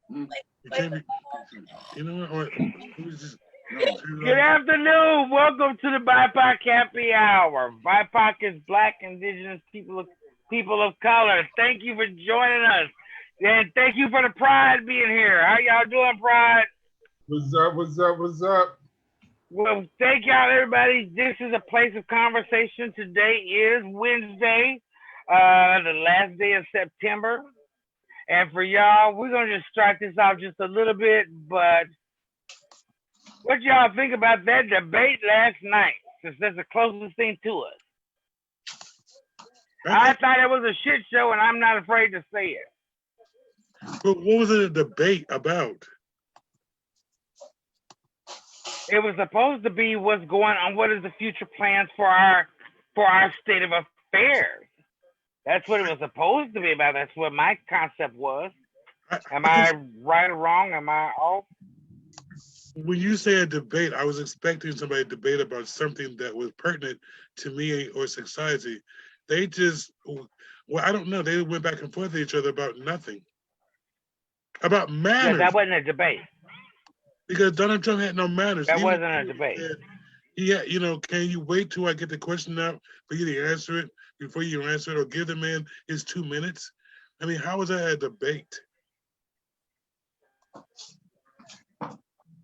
It can't be. You know what? It was just. Good afternoon. Welcome to the BIPOC Happy Hour. BIPOC is Black, Indigenous people of color. Thank you for joining us, and thank you for the Pride being here. How y'all doing, Pride? What's up? What's up? What's up? Well, thank y'all, everybody. This is a place of conversation. Today is Wednesday, the last day of September. And for y'all, we're going to just start this off just a little bit, but what y'all think about that debate last night, since that's the closest thing to us? I thought it was a shit show, and I'm not afraid to say it. But what was the debate about? It was supposed to be what's going on. What is the future plans for our state of affairs? That's what it was supposed to be about. That's what my concept was. Am I right or wrong? Am I off? When you say a debate, I was expecting somebody to debate about something that was pertinent to me or society. They just, well, I don't know. They went back and forth with each other about nothing. About manners. Yeah, that wasn't a debate. Because Donald Trump had no manners. That wasn't a debate. Yeah, you know, can you wait till I get the question out for you to answer it before you answer it, or give the man his 2 minutes? I mean, how was that a debate?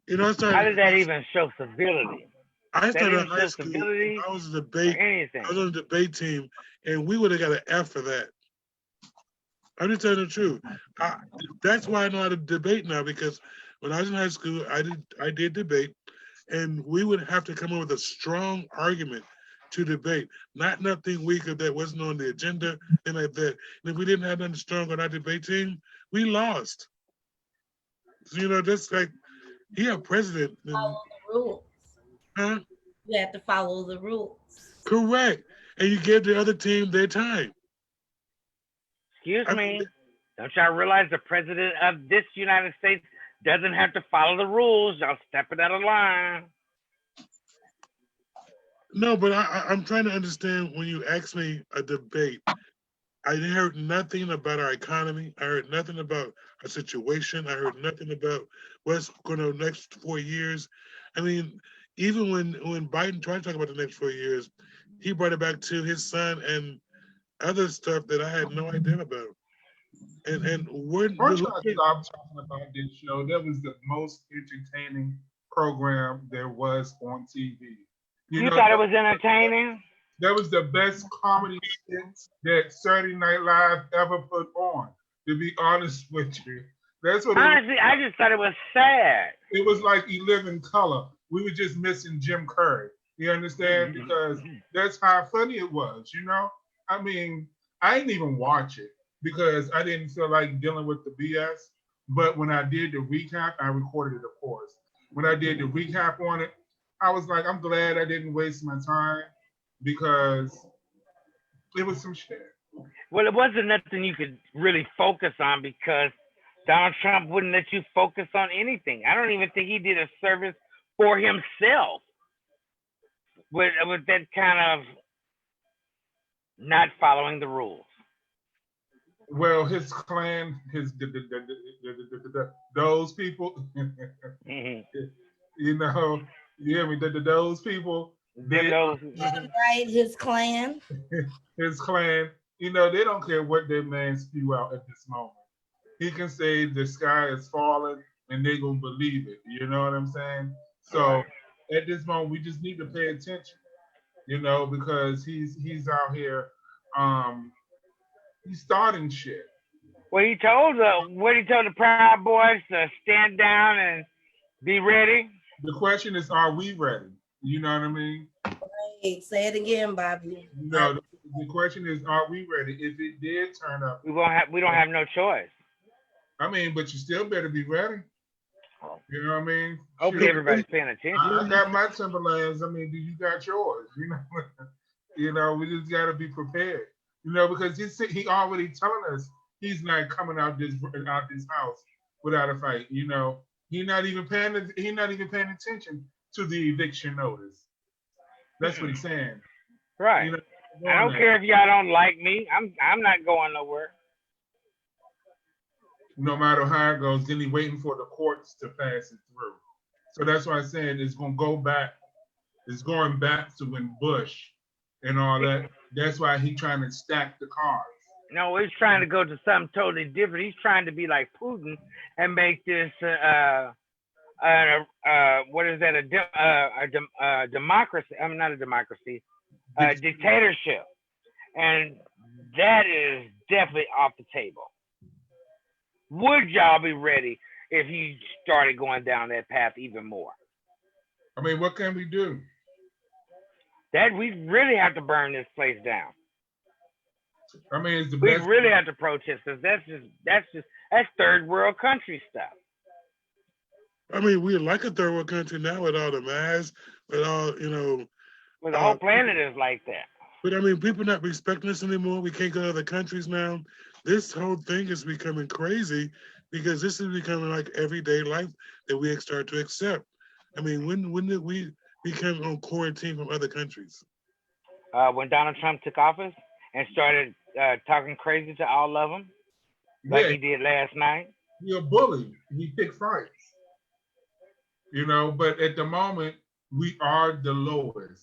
You know, how did that even show civility? I started in high school. I was a debate. I was on a debate team, and we would have got an F for that. I'm just telling the truth. That's why I know how to debate now, because when I was in high school, I did debate, and we would have to come up with a strong argument to debate, not nothing weak that wasn't on the agenda and like that. And if we didn't have nothing strong on our debate team, we lost. So, you know, just like president. Follow the rules. Huh? You have to follow the rules. Correct. And you give the other team their time. Excuse me. Don't y'all realize the president of this United States doesn't have to follow the rules? Y'all stepping out of line. No, but I'm trying to understand when you ask me a debate. I heard nothing about our economy. I heard nothing about our situation. I heard nothing about what's going to the next 4 years. I mean, even when Biden tried to talk about the next 4 years, he brought it back to his son and other stuff that I had no idea about. And we're Don't y'all stop talking about this show. That was the most entertaining program there was on TV. You thought it was entertaining? That was the best comedy skit that Saturday Night Live ever put on. To be honest with you, that's what. Honestly, I just thought it was sad. It was like he lived in color. We were just missing Jim Curry. You understand? Because that's how funny it was. You know. I mean, I didn't even watch it because I didn't feel like dealing with the BS. But when I did the recap, I recorded it, of course. When I did the recap on it, I was like, I'm glad I didn't waste my time because it was some shit. Well, it wasn't nothing you could really focus on because Donald Trump wouldn't let you focus on anything. I don't even think he did a service for himself with that kind of not following the rules. Well, his clan, those people, you know, you hear me? Those people, right? His clan, his clan. You know, they don't care what their man spew out at this moment. He can say the sky is falling, and they gonna believe it. You know what I'm saying? So at this moment, we just need to pay attention. You know, because he's out here. He's starting shit. Well, he told the Proud Boys to stand down and be ready. The question is, are we ready? You know what I mean? Right. Say it again, Bobby. No, the question is, are we ready? If it did turn up, we don't have no choice. I mean, but you still better be ready. You know what I mean? Hopefully everybody's paying attention. I got my Timberlands. I mean, do you got yours? You know, you know, we just got to be prepared. You know, because he already telling us he's not coming out this house without a fight. You know, he's not even paying attention to the eviction notice. That's what he's saying. Right. You know, I don't care if y'all don't like me. I'm not going nowhere. no matter how it goes. Then he's waiting for the courts to pass it through. So that's why I said it's going to go back. It's going back to when Bush and all that. That's why he's trying to stack the cards. No, he's trying to go to something totally different. He's trying to be like Putin and make this what is that? A democracy? I'm not a democracy. Dictatorship, and that is definitely off the table. Would y'all be ready if he started going down that path even more? I mean, what can we do? That we really have to burn this place down. I mean, it's the We best. really have to protest because that's third world country stuff. I mean, we're like a third world country now with all the masks, with all, Well, the whole planet is like that. But I mean, people not respecting us anymore. We can't go to other countries now. This whole thing is becoming crazy because this is becoming like everyday life that we start to accept. I mean, when did we become on quarantine from other countries? When Donald Trump took office and started talking crazy to all of them, like he did last night. He's a bully. He picked fights. But at the moment, we are the lowest.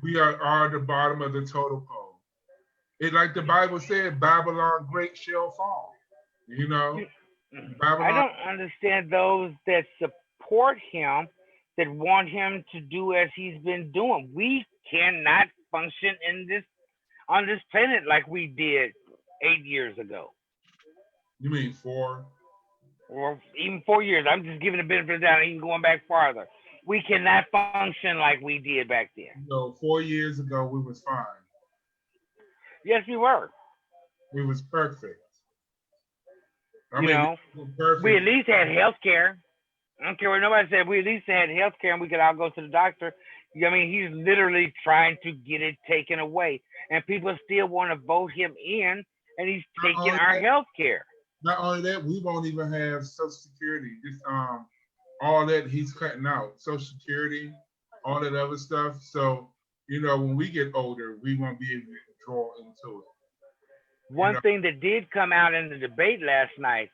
We are the bottom of the totem pole. It like the Bible said, Babylon great shall fall. Babylon. I don't understand those that support him, that want him to do as he's been doing. We cannot function on this planet like we did 8 years ago. You mean 4? Or even 4 years. I'm just giving a benefit of the doubt, even going back farther. We cannot function like we did back then. 4 years ago, we was fine. Yes, we were. We was perfect. Perfect. We at least had health care. I don't care what nobody said. We at least had health care and we could all go to the doctor. I mean, he's literally trying to get it taken away. And people still want to vote him in, and he's taking our health care. Not only that, we won't even have Social Security. Just all that he's cutting out. Social Security, all that other stuff. So, when we get older, we won't be able to draw into it. One thing that did come out in the debate last night,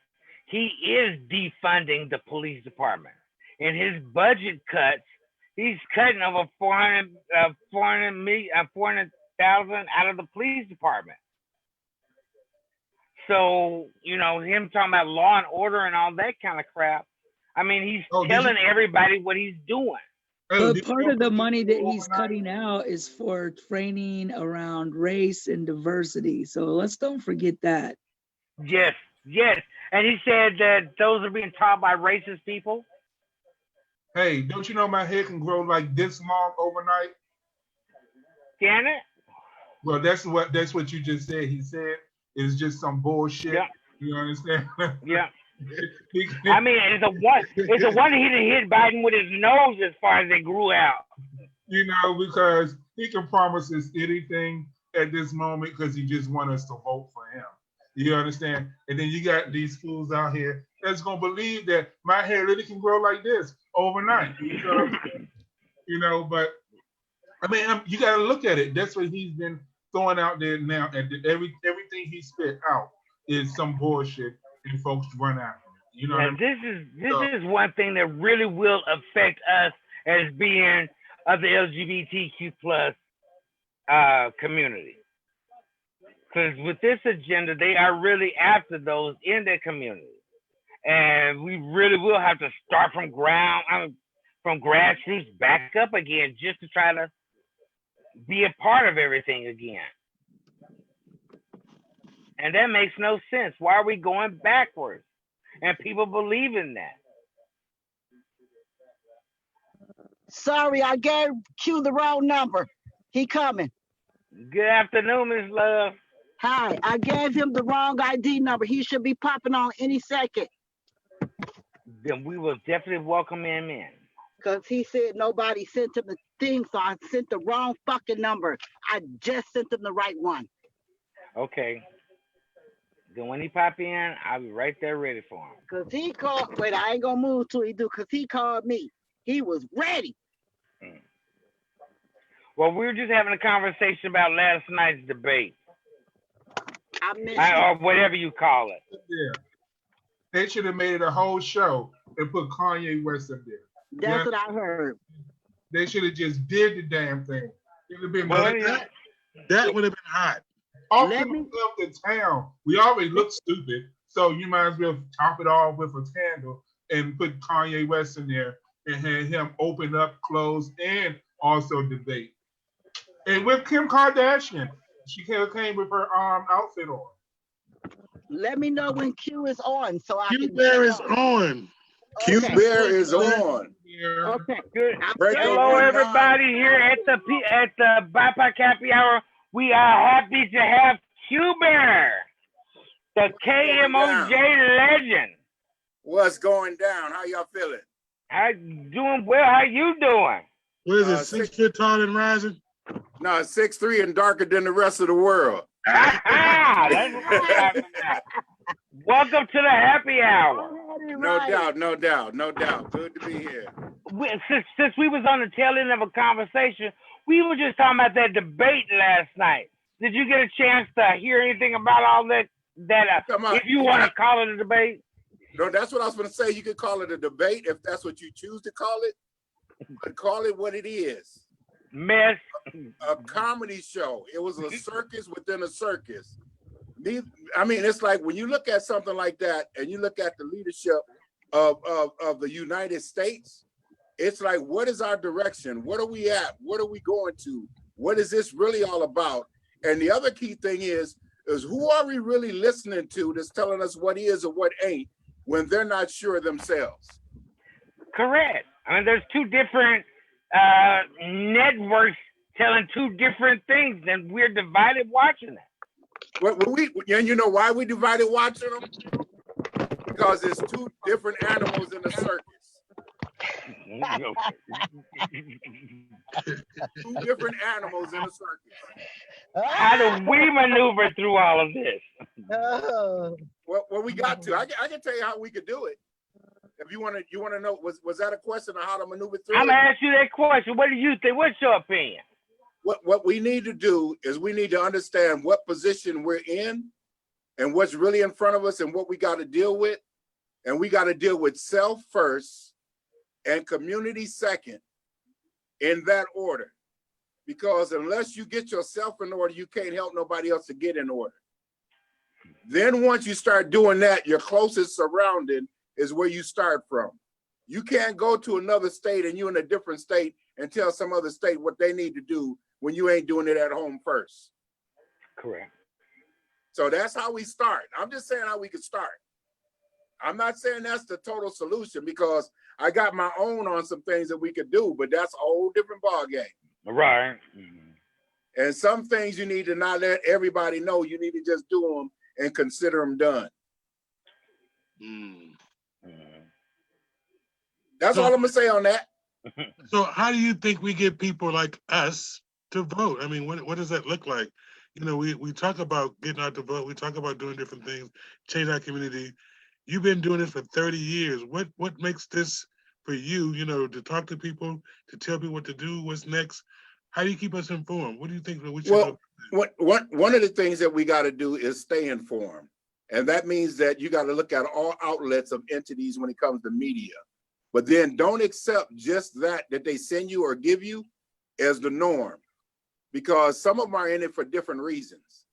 he is defunding the police department. In his budget cuts, he's cutting over 400,000 out of the police department. So, him talking about law and order and all that kind of crap. I mean, he's telling everybody what he's doing. But part of the money that he's cutting out is for training around race and diversity. So let's don't forget that. Yes. And he said that those are being taught by racist people. Hey, don't you know my hair can grow like this long overnight? Can it? Well, that's what you just said. He said it's just some bullshit. Yeah. You understand? Yeah. I mean, it's a wonder he didn't hit Biden with his nose as far as it grew out. Because he can promise us anything at this moment because he just wants us to vote for him. You understand? And then you got these fools out here that's gonna believe that my hair really can grow like this overnight. But I mean, you got to look at it. That's what he's been throwing out there now, and everything he spit out is some bullshit. And folks run after it. And this is one thing that really will affect us as being of the LGBTQ plus community. Because with this agenda, they are really after those in their community, and we really will have to start from grassroots back up again, just to try to be a part of everything again. And that makes no sense. Why are we going backwards? And people believe in that. Sorry, I gave Q the wrong number. He coming. Good afternoon, Miss Love. Hi, I gave him the wrong ID number. He should be popping on any second. Then we will definitely welcome him in. Because he said nobody sent him the thing, so I sent the wrong fucking number. I just sent him the right one. Okay. Then when he pop in, I'll be right there ready for him. Because he called, wait, I ain't going to move till he do, because he called me. He was ready. Well, we were just having a conversation about last night's debate. I missed or whatever you call it. Yeah. They should have made it a whole show and put Kanye West up there. That's what I heard. They should have just did the damn thing. It would have been Well, better. yeah. That would have been hot. All Let people me- love the town. We already look stupid, so you might as well top it off with a candle and put Kanye West in there and have him open up, close, and also debate. And with Kim Kardashian, she came with her outfit on. Let me know when Q is on so I Q can. Bear is on. Q Okay. Bear is on. Here. Okay. Good. Break Hello, it down. everybody here at the BIPOC Happy Hour. We are happy to have Q Bear, the KMOJ legend. What's going down? How y'all feeling? How doing well? How you doing? What is it? 6 six- foot tall and rising? No, 6'3" and darker than the rest of the world. That's what I'm talking about. Welcome to the happy hour. No doubt, no doubt, no doubt. Good to be here. Since we was on the tail end of a conversation, we were just talking about that debate last night. Did you get a chance to hear anything about all that? Come on. If you want to call it a debate, No, that's what I was going to say. You could call it a debate if that's what you choose to call it, but call it what it is. mess. A comedy show. It was a circus within a circus. I mean, it's like when you look at something like that and you look at the leadership of the United States, it's like, what is our direction? What are we at? What are we going to? What is this really all about? And the other key thing is who are we really listening to that's telling us what is or what ain't when they're not sure themselves? Correct. I mean, there's two different networks telling two different things, and we're divided watching it. And you know why we divided watching them? Because there's two different animals in the circus. Two different animals in the circus. How do we maneuver through all of this? Oh. Well, we got to. I can tell you how we could do it. If you want to know, was that a question on how to maneuver through I'm it? gonna ask you that question. What do you think? What's your opinion? What we need to do is we need to understand what position we're in and what's really in front of us and what we got to deal with. And we got to deal with self first and community second, in that order. Because unless you get yourself in order, you can't help nobody else to get in order. Then once you start doing that, your closest surrounding is where you start from. You can't go to another state and you're in a different state and tell some other state what they need to do when you ain't doing it at home first. Correct. So that's how we start. I'm just saying how we could start. I'm not saying that's the total solution because I got my own on some things that we could do, but that's a whole different ballgame. Right. And some things you need to not let everybody know. You need to just do them and consider them done. That's all I'm gonna say on that. So how do you think we get people like us to vote? I mean, what does that look like? You know, we talk about getting out to vote. We talk about doing different things, change our community. You've been doing this for 30 years. What makes this for you, you know, to talk to people, to tell people what to do, what's next? How do you keep us informed? What do you think that we should do? One of the things that we got to do is stay informed. And that means that you got to look at all outlets of entities when it comes to media. But then don't accept just that they send you or give you as the norm, because some of them are in it for different reasons.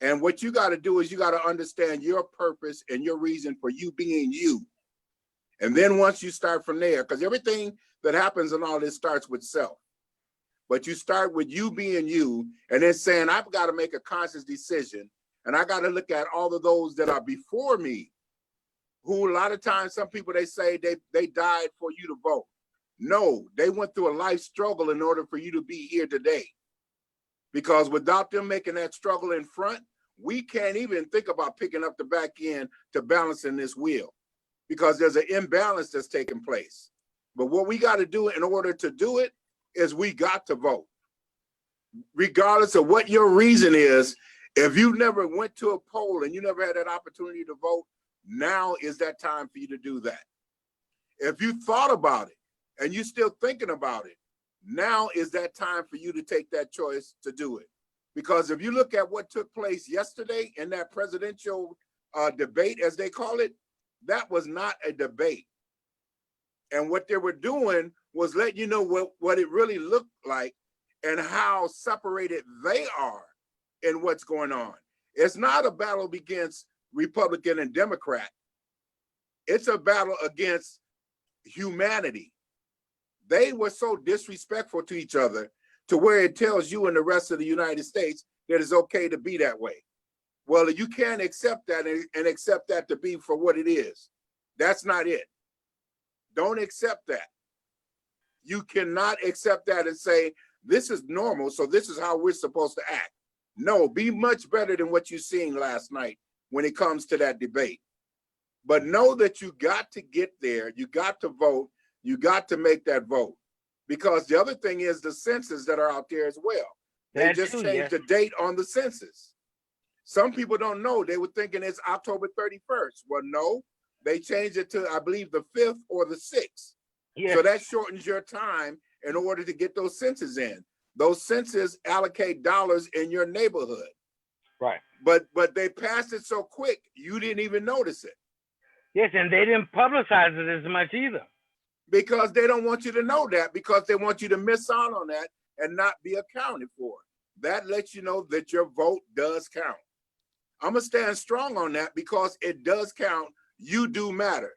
And what you got to do is you got to understand your purpose and your reason for you being you. And then once you start from there, because everything that happens in all this starts with self. But you start with you being you and then saying, I've got to make a conscious decision. And I got to look at all of those that are before me, who a lot of times, some people, they say they died for you to vote. No, they went through a life struggle in order for you to be here today. Because without them making that struggle in front, we can't even think about picking up the back end to balancing this wheel, because there's an imbalance that's taking place. But what we got to do in order to do it is we got to vote. Regardless of what your reason is, if you never went to a poll and you never had that opportunity to vote, now is that time for you to do that. If you thought about it and you're still thinking about it, now is that time for you to take that choice to do it. Because if you look at what took place yesterday in that presidential debate, as they call it, that was not a debate. And what they were doing was letting you know what it really looked like and how separated they are in what's going on. It's not a battle against Republican and Democrat. It's a battle against humanity. They were so disrespectful to each other to where it tells you and the rest of the United States that it's okay to be that way. Well, you can't accept that and accept that to be for what it is. That's not it. Don't accept that. You cannot accept that and say, this is normal, so this is how we're supposed to act. No, be much better than what you seen last night when it comes to that debate. But know that you got to get there, you got to vote, you got to make that vote. Because the other thing is the census that are out there as well. They just changed the date on the census. Some people don't know, they were thinking it's October 31st. Well, no, they changed it to, I believe, the 5th or the 6th. So that shortens your time in order to get those census in. Those census allocate dollars in your neighborhood. Right. But they passed it so quick, you didn't even notice it. Yes, and they didn't publicize it as much either. Because they don't want you to know that, because they want you to miss out on that and not be accounted for. That lets you know that your vote does count. I'm gonna stand strong on that because it does count. You do matter.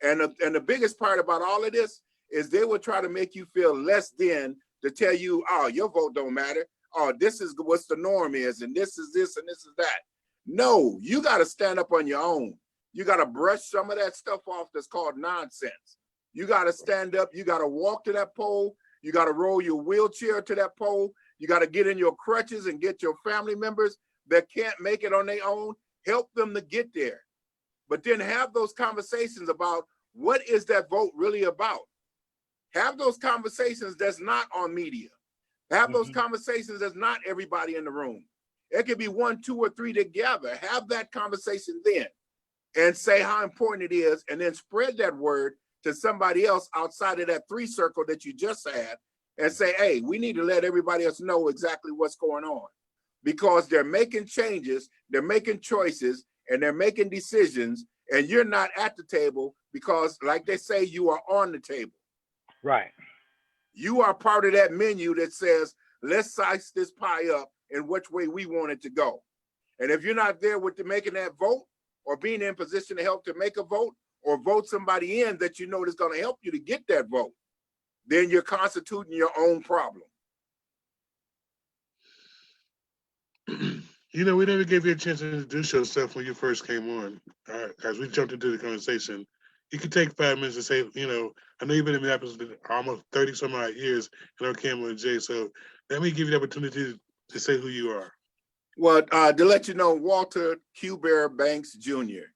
And the biggest part about all of this is they will try to make you feel less than to tell you, oh, your vote don't matter. Oh, this is what's the norm is, and this is this and this is that. No, you got to stand up on your own. You got to brush some of that stuff off that's called nonsense. You got to stand up. You got to walk to that poll. You got to roll your wheelchair to that poll. You got to get in your crutches and get your family members that can't make it on their own, help them to get there. But then have those conversations about what is that vote really about? Have those conversations that's not on media. Have those conversations that's not everybody in the room. It could be 1, 2, or 3 together. Have that conversation then and say how important it is, and then spread that word to somebody else outside of that 3 circle that you just had and say, hey, we need to let everybody else know exactly what's going on, because they're making changes, they're making choices, and they're making decisions, and you're not at the table because, like they say, you are on the table. Right. You are part of that menu that says, let's slice this pie up in which way we want it to go. And if you're not there with making that vote or being in position to help to make a vote or vote somebody in that you know is going to help you to get that vote, then you're constituting your own problem. You know, we never gave you a chance to introduce yourself when you first came on. As we jumped into the conversation, you could take 5 minutes to say, you know, I know you've been in Minneapolis for almost 30 some odd years, and I'm Cameron J. So let me give you the opportunity to say who you are. Well, to let you know, Walter Q. Bear Banks Jr.,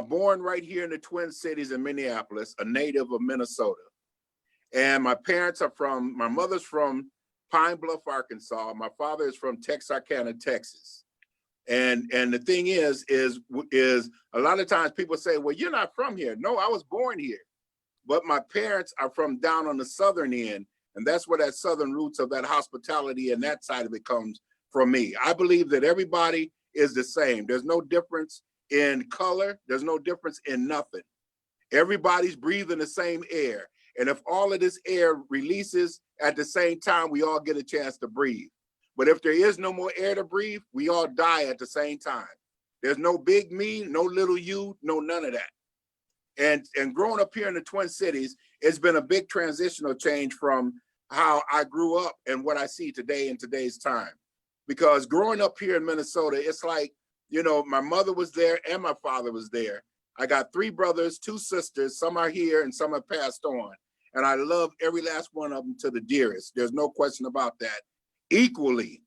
born right here in the Twin Cities in Minneapolis, a native of Minnesota. And my parents are my mother's from Pine Bluff, Arkansas. My father is from Texarkana, Texas. And the thing is a lot of times people say, well, you're not from here. No, I was born here. But my parents are from down on the southern end. And that's where that southern roots of that hospitality and that side of it comes from me. I believe that everybody is the same. There's no difference in color. There's no difference in nothing. Everybody's breathing the same air. And if all of this air releases at the same time, we all get a chance to breathe. But if there is no more air to breathe, we all die at the same time. There's no big me, no little you, no none of that. And growing up here in the Twin Cities, it's been a big transitional change from how I grew up and what I see today in today's time. Because growing up here in Minnesota, it's like, you know, my mother was there and my father was there. I got 3 brothers, 2 sisters. Some are here and some have passed on. And I love every last one of them to the dearest. There's no question about that. Equally,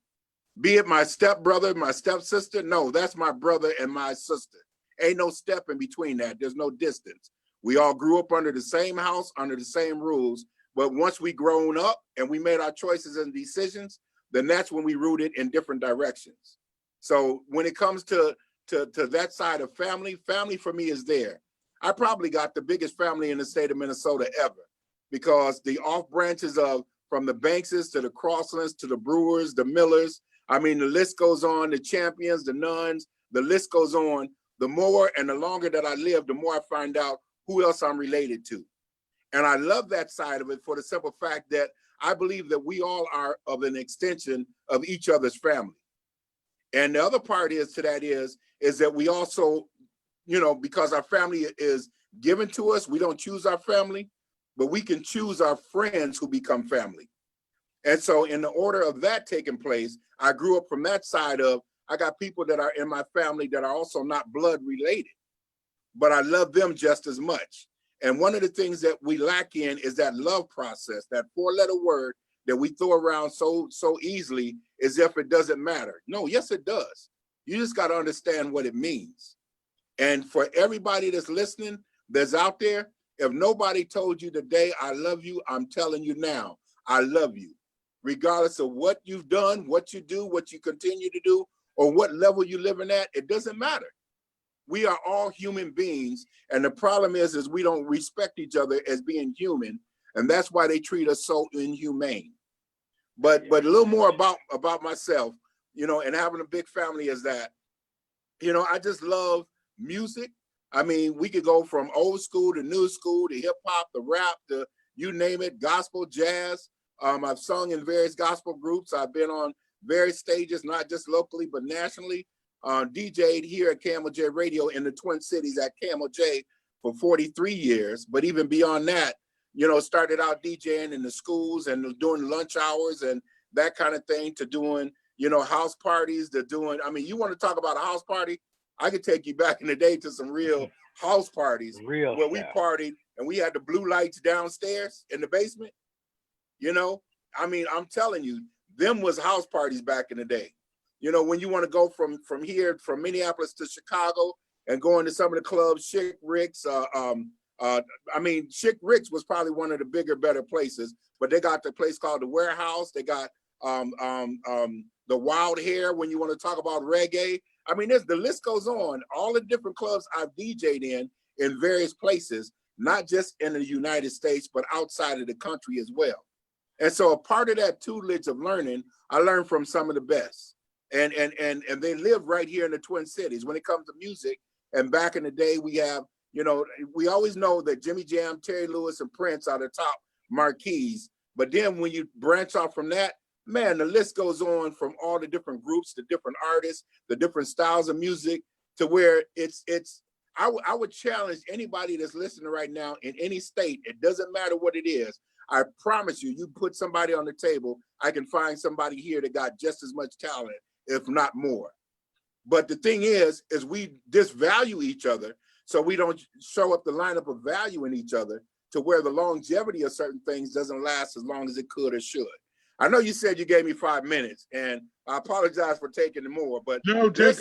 be it my stepbrother, my stepsister. No, that's my brother and my sister. Ain't no step in between that. There's no distance. We all grew up under the same house, under the same rules. But once we grown up and we made our choices and decisions, then that's when we rooted in different directions. So when it comes to that side of family for me is there. I probably got the biggest family in the state of Minnesota ever, because the off branches of from the Bankses to the Crosslands to the Brewers, the Millers, I mean, the list goes on, the Champions, the Nuns, the list goes on. the more and the longer that I live, the more I find out who else I'm related to. And I love that side of it for the simple fact that I believe that we all are of an extension of each other's family. And the other part is to that is that we also, you know, because our family is given to us, we don't choose our family, but we can choose our friends who become family. And so in the order of that taking place, I grew up from that side of, I got people that are in my family that are also not blood related, but I love them just as much. And one of the things that we lack in is that love process, that 4-letter word that we throw around so easily as if it doesn't matter. No, yes, it does. You just got to understand what it means. And for everybody that's listening, that's out there, if nobody told you today, I love you, I'm telling you now, I love you. Regardless of what you've done, what you do, what you continue to do, or what level you're living at, it doesn't matter. We are all human beings, and the problem is we don't respect each other as being human, and that's why they treat us so inhumane. But a little more about myself, you know, and having a big family is that, you know, I just love music. I mean, we could go from old school to new school to hip hop, to rap, to you name it, gospel, jazz. I've sung in various gospel groups. I've been on various stages, not just locally, but nationally. DJ'd here at KMOJ Radio in the Twin Cities at KMOJ for 43 years. But even beyond that, you know, started out DJing in the schools and doing lunch hours and that kind of thing, to doing, you know, house parties, to doing, I mean, you want to talk about a house party? I could take you back in the day to some real house parties where we partied and we had the blue lights downstairs in the basement. You know, I mean, I'm telling you, them was house parties back in the day. You know, when you want to go from here, from Minneapolis to Chicago and going to some of the clubs, Chick Rick's, I mean, Chick Rick's was probably one of the bigger, better places, but they got the place called the Warehouse. They got the Wild Hair when you want to talk about reggae. I mean, the list goes on. All the different clubs I've DJ'd in various places, not just in the United States, but outside of the country as well. And so a part of that tutelage of learning, I learned from some of the best. And they live right here in the Twin Cities when it comes to music. And back in the day, we have, you know, we always know that Jimmy Jam, Terry Lewis, and Prince are the top marquees. But then when you branch off from that, man, the list goes on from all the different groups, the different artists, the different styles of music, to where I would challenge anybody that's listening right now in any state, it doesn't matter what it is. I promise you, you put somebody on the table, I can find somebody here that got just as much talent, if not more. But the thing is we disvalue each other, so we don't show up the lineup of value in each other, to where the longevity of certain things doesn't last as long as it could or should. I know you said you gave me 5 minutes, and I apologize for taking more, but no, there's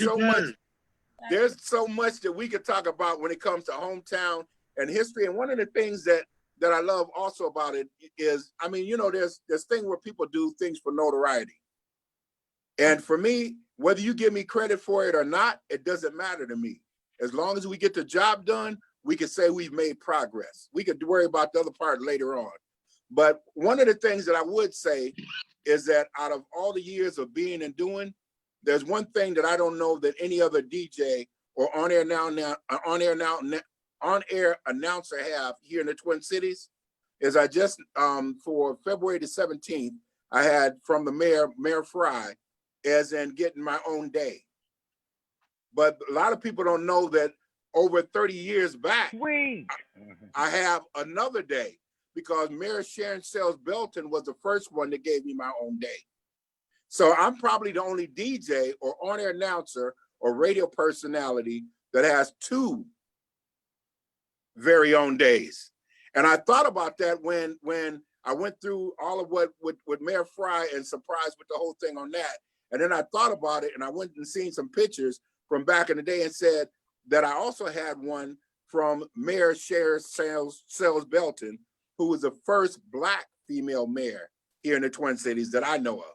so much that we could talk about when it comes to hometown and history. And one of the things that I love also about it is, I mean, you know, there's thing where people do things for notoriety. And for me, whether you give me credit for it or not, it doesn't matter to me. As long as we get the job done, we can say we've made progress. We could worry about the other part later on. But one of the things that I would say is that out of all the years of being and doing, there's one thing that I don't know that any other DJ or on-air announcer have here in the Twin Cities, is I just, for February the 17th, I had from the Mayor Fry, as in getting my own day. But a lot of people don't know that over 30 years back, I have another day, because Mayor Sharon Sales Belton was the first one that gave me my own day. So I'm probably the only DJ or on-air announcer or radio personality that has 2 very own days. And I thought about that when I went through all of what with Mayor Fry and surprised with the whole thing on that. And then I thought about it, and I went and seen some pictures from back in the day and said that I also had one from Mayor Sharon Sales Belton, who was the first Black female mayor here in the Twin Cities that I know of.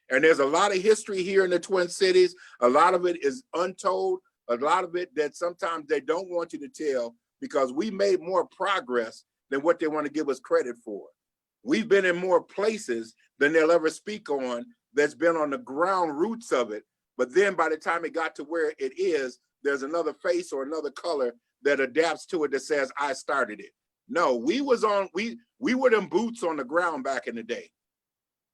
And there's a lot of history here in the Twin Cities. A lot of it is untold. A lot of it that sometimes they don't want you to tell, because we made more progress than what they want to give us credit for. We've been in more places than they'll ever speak on, that's been on the ground roots of it. But then by the time it got to where it is, there's another face or another color that adapts to it that says I started it. No, we were them boots on the ground back in the day.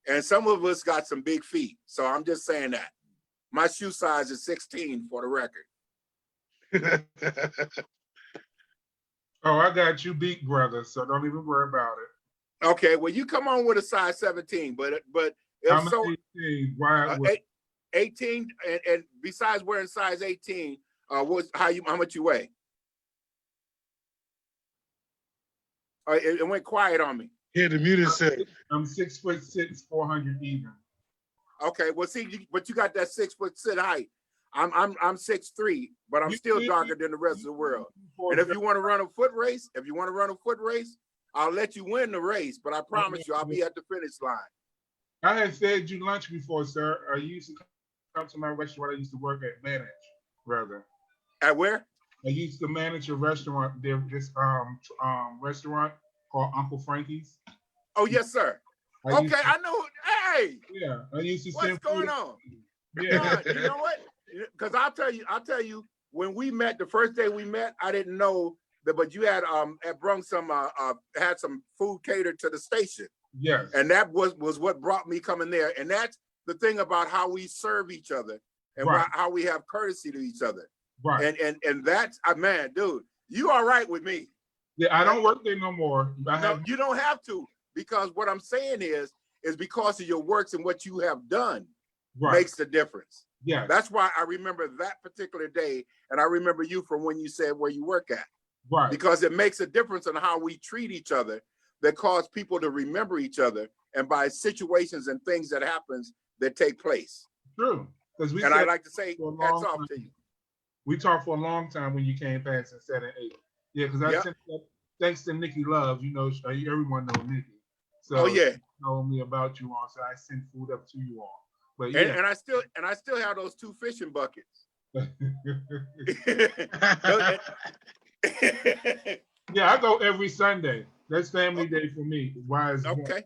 And some of us got some big feet. So I'm just saying that. My shoe size is 16 for the record. Oh, I got you beat, brother. So don't even worry about it. Okay, well, you come on with a size 17, but I'm if so, 18. Why? 18, and besides wearing size 18, how much you weigh? It went quiet on me. Yeah, the mute himself. I'm 6'6", 400 even. Okay, well, see, but you got that 6'6" height. I'm 6'3", but I'm still darker than the rest of the world. And if you want to run a foot race, I'll let you win the race, but I promise you I'll be at the finish line. I had fed you lunch before, sir. I used to come to my restaurant. I used to work at manage, rather. At where? I used to manage a restaurant there, this restaurant called Uncle Frankie's. Oh, yes, sir. Okay, I know. Hey, yeah, I used to. What's going on? Yeah, you know what? Because I'll tell you, when we met, the first day we met, I didn't know that, but you had brung some had some food catered to the station. Yes. And that was what brought me coming there. And that's the thing about how we serve each other and how we have courtesy to each other. Right. And that's, man, dude, you all right with me. Yeah, I don't work there no more. No, you don't have to, because what I'm saying is because of your works and what you have done makes the difference. Yeah. That's why I remember that particular day, and I remember you from when you said where you work at. Right. Because it makes a difference in how we treat each other that cause people to remember each other, and by situations and things that happens that take place. True. And I like to say, hats off to you. We talked for a long time when you came past and said 8. Yeah, because I sent that, thanks to Nikki Love, you know, everyone knows Nikki. So she told me about you all, so I sent food up to you all. But yeah. And I still have those 2 fishing buckets. Yeah, I go every Sunday. That's family day for me. Why is okay?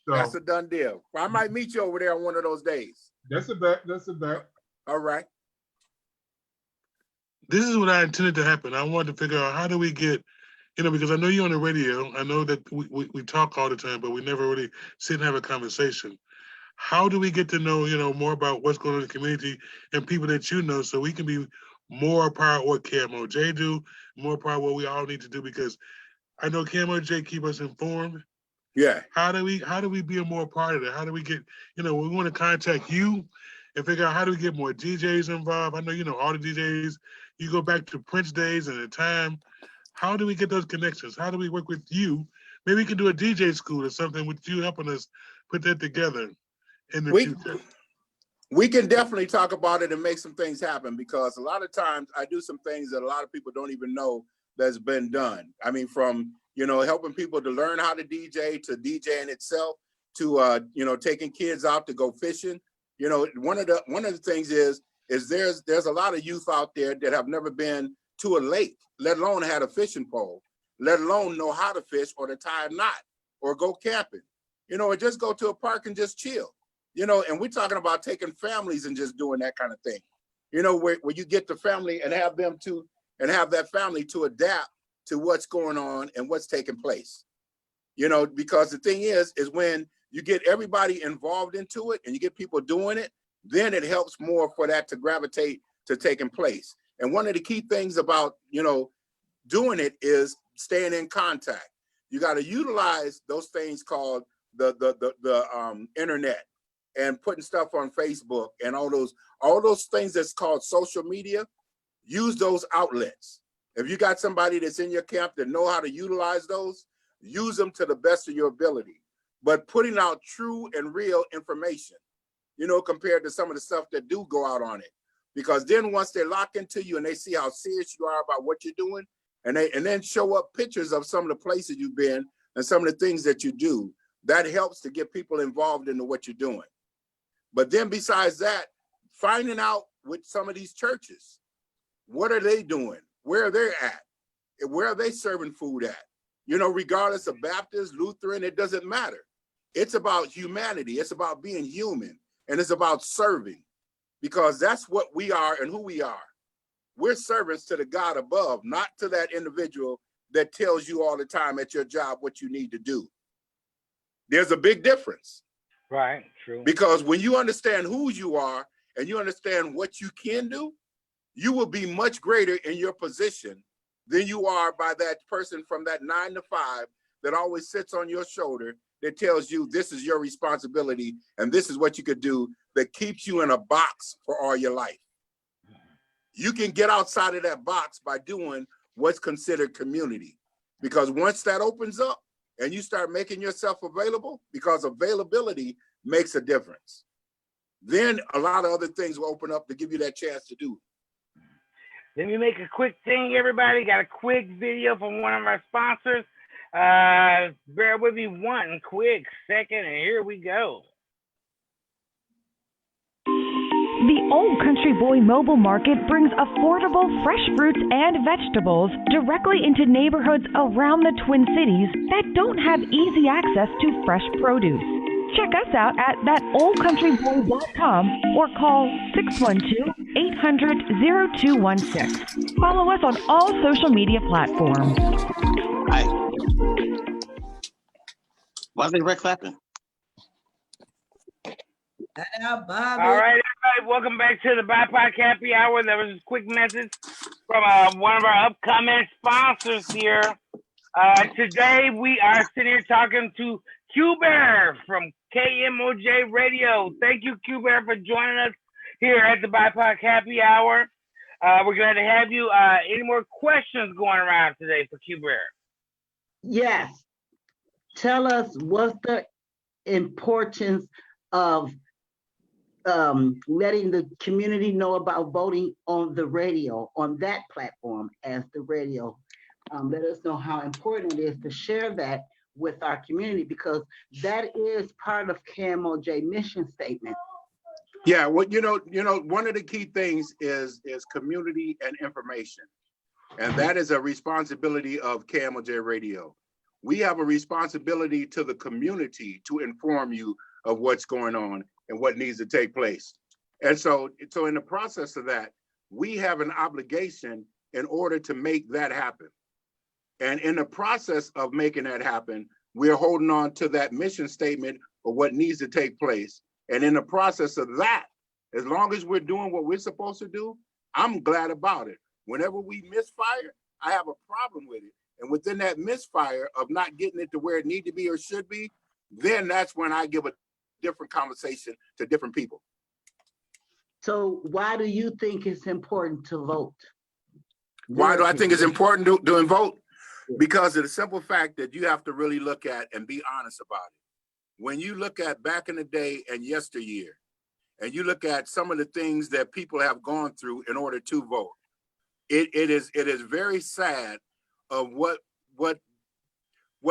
So, that's a done deal. I might meet you over there on one of those days. That's a bet. That's a bet. All right. This is what I intended to happen. I wanted to figure out how do we get, because I know you're on the radio. I know that we talk all the time, but we never really sit and have a conversation. How do we get to know, more about what's going on in the community and people that you know, so we can be more a part of what Camo J do, more a part of what we all need to do, because I know Camo J keep us informed. Yeah. How do we be a more part of it? How do we get, we want to contact you and figure out how do we get more DJs involved? I know, all the DJs, you go back to Prince days and the time. How do we get those connections? How do we work with you? Maybe we can do a DJ school or something with you helping us put that together in the future. We can definitely talk about it and make some things happen, because a lot of times I do some things that a lot of people don't even know that's been done. I mean, from, helping people to learn how to DJing itself, to, taking kids out to go fishing. One of the things is there's a lot of youth out there that have never been to a lake, let alone had a fishing pole, let alone know how to fish or to tie a knot or go camping, or just go to a park and just chill. And we're talking about taking families and just doing that kind of thing, where you get the family and have that family to adapt to what's going on and what's taking place. Because the thing is when you get everybody involved into it and you get people doing it, then it helps more for that to gravitate to taking place. And one of the key things about, doing it is staying in contact. You got to utilize those things called the internet, and putting stuff on Facebook and all those things that's called social media. Use those outlets. If you got somebody that's in your camp that know how to utilize those, use them to the best of your ability. But putting out true and real information, compared to some of the stuff that do go out on it. Because then once they lock into you and they see how serious you are about what you're doing, and then show up pictures of some of the places you've been and some of the things that you do, that helps to get people involved into what you're doing. But then besides that, finding out with some of these churches, what are they doing? Where are they at? Where are they serving food at? Regardless of Baptist, Lutheran, it doesn't matter. It's about humanity. It's about being human, and it's about serving, because that's what we are and who we are. we're servants to the God above, not to that individual that tells you all the time at your job what you need to do. There's a big difference. Right, true. Because when you understand who you are and you understand what you can do, you will be much greater in your position than you are by that person from that 9 to 5 that always sits on your shoulder that tells you this is your responsibility and this is what you could do, that keeps you in a box for all your life. You can get outside of that box by doing what's considered community. Because once that opens up and you start making yourself available, because availability makes a difference, then a lot of other things will open up to give you that chance to do. Let me make a quick thing, everybody. Got a quick video from one of our sponsors. Bear with me one quick second, and here we go. The Old Country Boy Mobile Market brings affordable fresh fruits and vegetables directly into neighborhoods around the Twin Cities that don't have easy access to fresh produce. Check us out at thatoldcountryboy.com or call 612-800-0216. Follow us on all social media platforms. Hi. Why are they red clapping? All right, everybody, welcome back to the BIPOC Happy Hour. There was a quick message from one of our upcoming sponsors here. Today, we are sitting here talking to Q-Bear from KMOJ Radio. Thank you, Q-Bear, for joining us here at the BIPOC Happy Hour. We're glad to have you. Any more questions going around today for Q-Bear? Yes. Tell us what's the importance of letting the community know about voting on the radio, on that platform as the radio. Let us know how important it is to share that with our community, because that is part of KMOJ mission statement. Yeah, well, you know, one of the key things is community and information. And that is a responsibility of KMOJ Radio. We have a responsibility to the community to inform you of what's going on and what needs to take place. And so in the process of that, we have an obligation in order to make that happen. And in the process of making that happen, we're holding on to that mission statement of what needs to take place. And in the process of that, as long as we're doing what we're supposed to do, I'm glad about it. Whenever we misfire, I have a problem with it. And within that misfire of not getting it to where it need to be or should be, then that's when I give a different conversation to different people. So why do you think it's important to vote? Why do I think it's important to vote? Because of the simple fact that you have to really look at and be honest about it. When you look at back in the day and yesteryear, and you look at some of the things that people have gone through in order to vote, it is very sad of what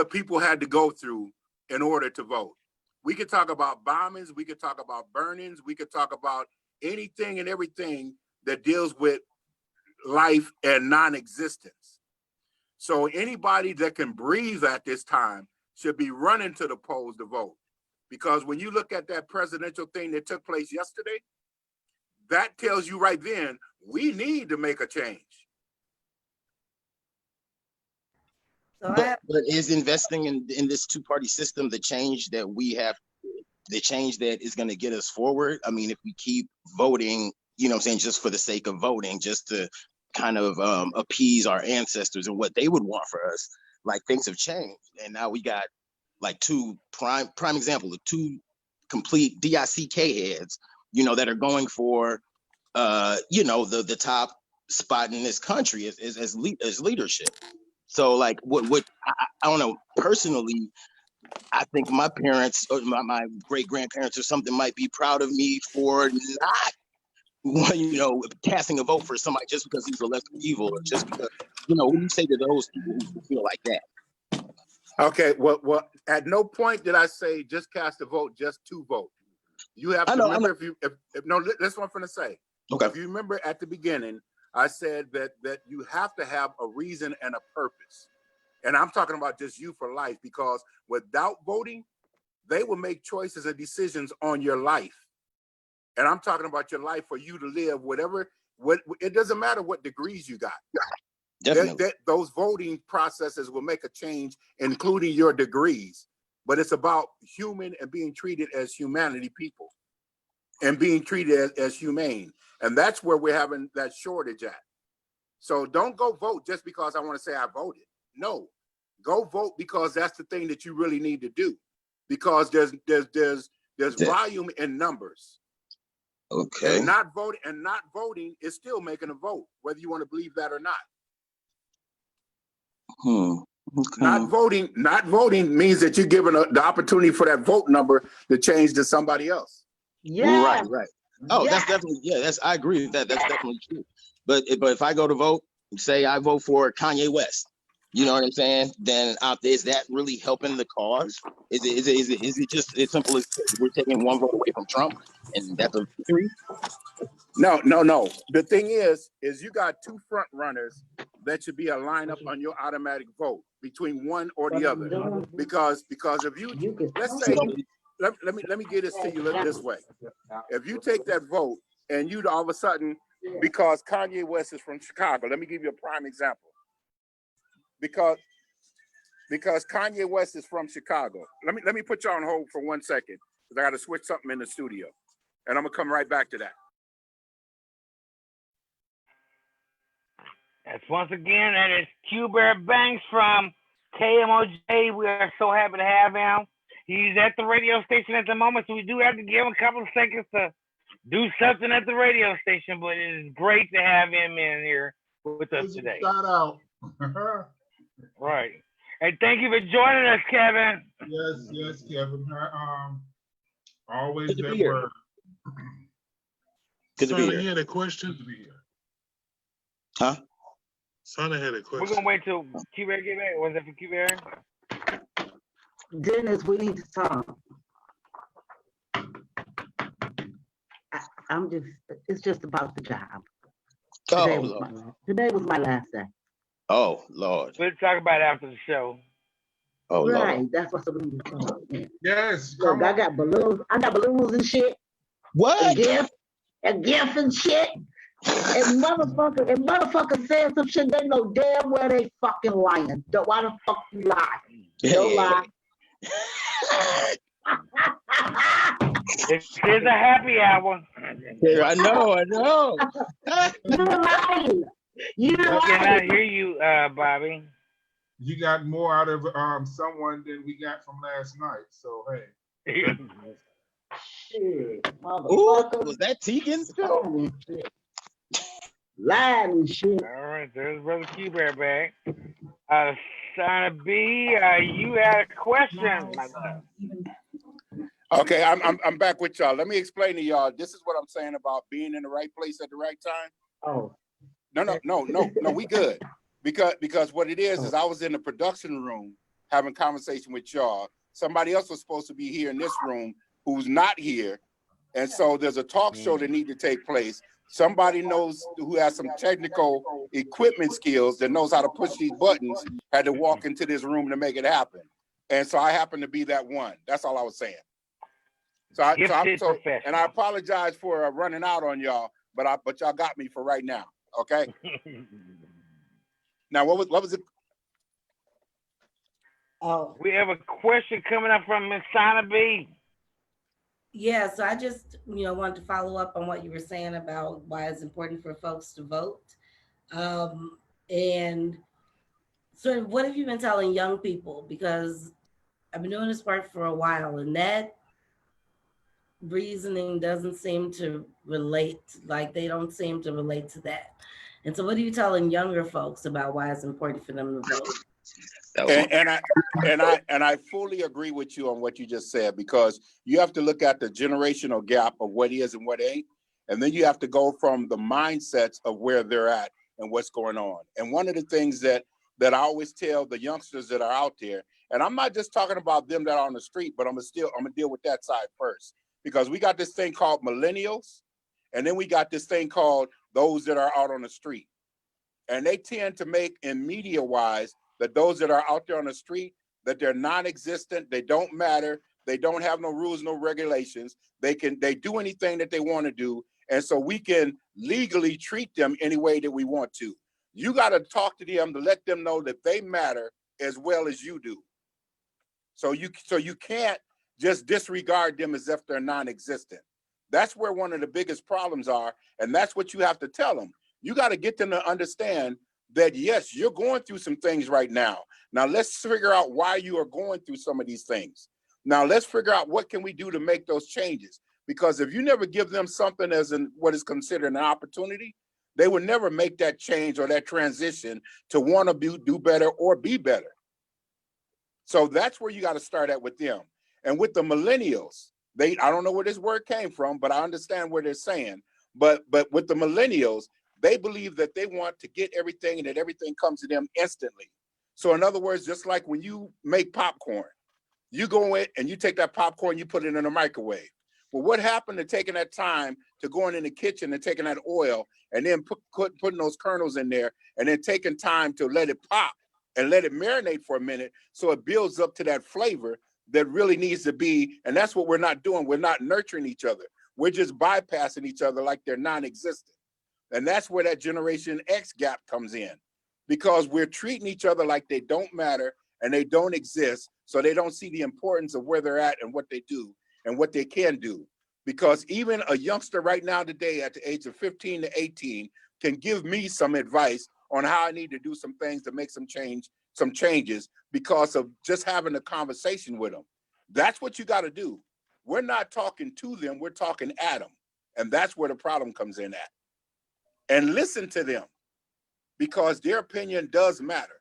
people had to go through in order to vote. We could talk about bombings, we could talk about burnings, we could talk about anything and everything that deals with life and non-existence. So anybody that can breathe at this time should be running to the polls to vote. Because when you look at that presidential thing that took place yesterday, that tells you right then, we need to make a change. But is investing in this two-party system the change that we have, the change that is going to get us forward? I mean, if we keep voting, you know what I'm saying, just for the sake of voting, just to kind of appease our ancestors and what they would want for us, like things have changed. And now we got like two prime example of two complete DICK heads, you know, that are going for, you know, the top spot in this country as leadership. So like what I don't know, personally, I think my parents or my great grandparents or something might be proud of me for not, you know, casting a vote for somebody just because he's a lesser evil, or just because, you know, when you say to those people who feel like that. Okay, well, at no point did I say just cast a vote, just to vote. You have to remember, that's what I'm going to say. Okay. If you remember at the beginning, I said that you have to have a reason and a purpose. And I'm talking about just you for life, because without voting, they will make choices and decisions on your life. And I'm talking about your life for you to live whatever It doesn't matter what degrees you got. Definitely. Those voting processes will make a change, including your degrees. But it's about human and being treated as humanity people and being treated as humane. And that's where we're having that shortage at. So don't go vote just because I want to say I voted. No, go vote because that's the thing that you really need to do. Because there's volume in numbers. Okay. And not voting is still making a vote, whether you want to believe that or not. Okay. Not voting means that you're given the opportunity for that vote number to change to somebody else. Yeah. Right. Oh, Yeah. that's definitely, I agree with that. That's definitely true. But if I go to vote, say I vote for Kanye West, you know what I'm saying? Then out there, is that really helping the cause? Is it just as simple as we're taking one vote away from Trump and that's a victory? No. The thing is you got two front runners that should be a lineup on your automatic vote between one or the other. Because if you let's say, let me get this to you this way. If you take that vote and you all of a sudden, because Kanye West is from Chicago, let me give you a prime example. Because Kanye West is from Chicago. Let me put you on hold for 1 second because I got to switch something in the studio, and I'm gonna come right back to that. That's once again, that is Q Bear Banks from KMOJ. We are so happy to have him. He's at the radio station at the moment, so we do have to give him a couple of seconds to do something at the radio station, but it is great to have him in here with us today. Shout out. Right. Hey, thank you for joining us, Kevin. Yes, Kevin. Always Good to that be here. word. Sana, you had a question? Huh? Sana had a We're question. gonna wait till Q Bear get back. Was that for Q Bear? Dennis, we need to talk. It's just about the job. Today was my last day. Oh, Lord. We'll talk about it after the show. Oh, Right, Lord. that's what's we need to talk about. Yes, Look, come I on. got balloons. I got balloons and shit. What? And gifts and shit. And motherfucker said some shit. They know damn well they fucking lying. Why the fuck you lie? Don't lie. It is a happy hour. Yeah, I know. You're lying. You're We lying. cannot hear you, Bobby. You got more out of someone than we got from last night. So hey. Shit, Ooh, motherfucker. was that Tegan? Lying and shit. All right, there's Brother Q Bear back. Sana B, you had a question, my love. Okay, I'm back with y'all. Let me explain to y'all. This is what I'm saying about being in the right place at the right time. Oh. No, we good. Because what it is I was in the production room having conversation with y'all. Somebody else was supposed to be here in this room who's not here. And so there's a talk show that need to take place. Somebody knows who has some technical equipment skills that knows how to push these buttons, had to walk into this room to make it happen. And so I happen to be that one. That's all I was saying. And I apologize for running out on y'all, but y'all got me for right now. Okay. Now, what was it? Oh, We have a question coming up from Miss Sana B. yeah. So I just, wanted to follow up on what you were saying about why it's important for folks to vote. And sort of what have you been telling young people? Because I've been doing this work for a while, and that reasoning doesn't seem to relate. Like they don't seem to relate to that. And so what are you telling younger folks about why it's important for them to vote? And I fully agree with you on what you just said, because you have to look at the generational gap of what is and what ain't. And then you have to go from the mindsets of where they're at and what's going on. And one of the things that I always tell the youngsters that are out there, and I'm not just talking about them that are on the street, but I'm gonna deal with that side first, because we got this thing called millennials, and then we got this thing called those that are out on the street. And they tend to make, in media wise, that those that are out there on the street, that they're non-existent, they don't matter, they don't have no rules, no regulations, they do anything that they want to do, And so we can legally treat them any way that we want to. You got to talk to them to let them know that they matter as well as you do. So you can't just disregard them as if they're non-existent. That's where one of the biggest problems are. And that's what you have to tell them. You got to get them to understand that, yes, you're going through some things right now. Now let's figure out why you are going through some of these things. Now let's figure out what can we do to make those changes. Because if you never give them something as what is considered an opportunity, they would never make that change or that transition to want to do better or be better. So that's where you got to start at with them. And with the millennials, I don't know where this word came from, but I understand what they're saying. But with the millennials, they believe that they want to get everything and that everything comes to them instantly. So in other words, just like when you make popcorn, you go in and you take that popcorn, you put it in a microwave. Well, what happened to taking that time to going in the kitchen and taking that oil and then putting those kernels in there and then taking time to let it pop and let it marinate for a minute so it builds up to that flavor that really needs to be, and that's what we're not doing. We're not nurturing each other. We're just bypassing each other like they're non-existent. And that's where that Generation X gap comes in, because we're treating each other like they don't matter and they don't exist, so they don't see the importance of where they're at and what they do and what they can do. Because even a youngster right now today at the age of 15 to 18 can give me some advice on how I need to do some things to make some changes because of just having a conversation with them. That's what you got to do. We're not talking to them, we're talking at them. And that's where the problem comes in at. And listen to them, because their opinion does matter.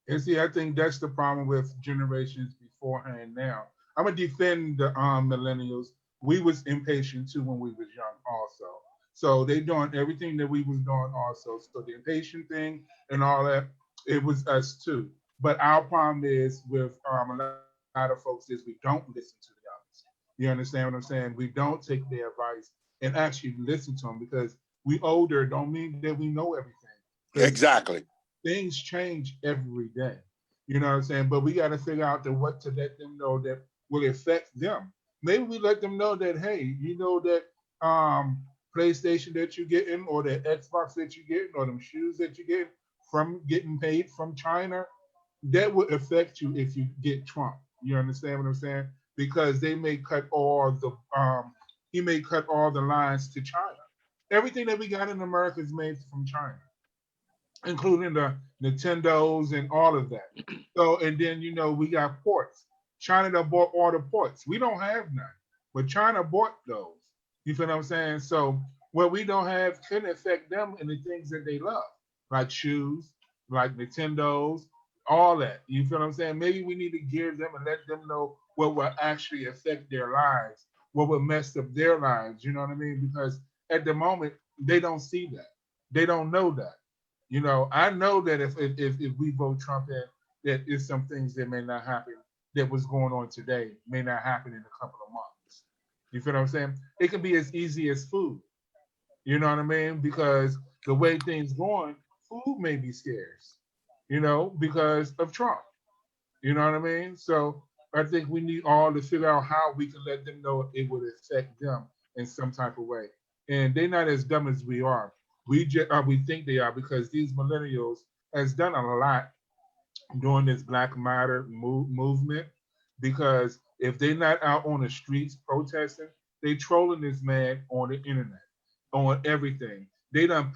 And see, I think that's the problem with generations beforehand now. I'm gonna defend the millennials. We was impatient too when we was young also. So they doing everything that we was doing also. So the impatient thing and all that, it was us too. But our problem is with a lot of folks is we don't listen to the others. You understand what I'm saying? We don't take their advice and actually listen to them, because we older don't mean that we know everything. Exactly. Things change every day. You know what I'm saying? But we got to figure out what to let them know that will affect them. Maybe we let them know that, hey, you know that PlayStation that you're getting, or the Xbox that you're getting, or them shoes that you get from getting paid from China, that would affect you if you get Trump. You understand what I'm saying? Because they may cut all the he may cut all the lines to China. Everything that we got in America is made from China, including the Nintendos and all of that. So, and then, you know, we got ports. China that bought all the ports. We don't have none, but China bought those. You feel what I'm saying? So what we don't have can affect them in the things that they love, like shoes, like Nintendos, all that. You feel what I'm saying? Maybe we need to gear them and let them know what will actually affect their lives, what will mess up their lives. You know what I mean? Because at the moment, they don't see that. They don't know that. You know, I know that if we vote Trump in, that is some things that may not happen that was going on today, may not happen in a couple of months. You feel what I'm saying? It can be as easy as food. You know what I mean? Because the way things going, food may be scarce, you know, because of Trump. You know what I mean? So I think we need all to figure out how we can let them know it would affect them in some type of way. And they're not as dumb as we are. We think they are, because these millennials has done a lot during this Black Matter movement. Because if they're not out on the streets protesting, they trolling this man on the internet, on everything. They done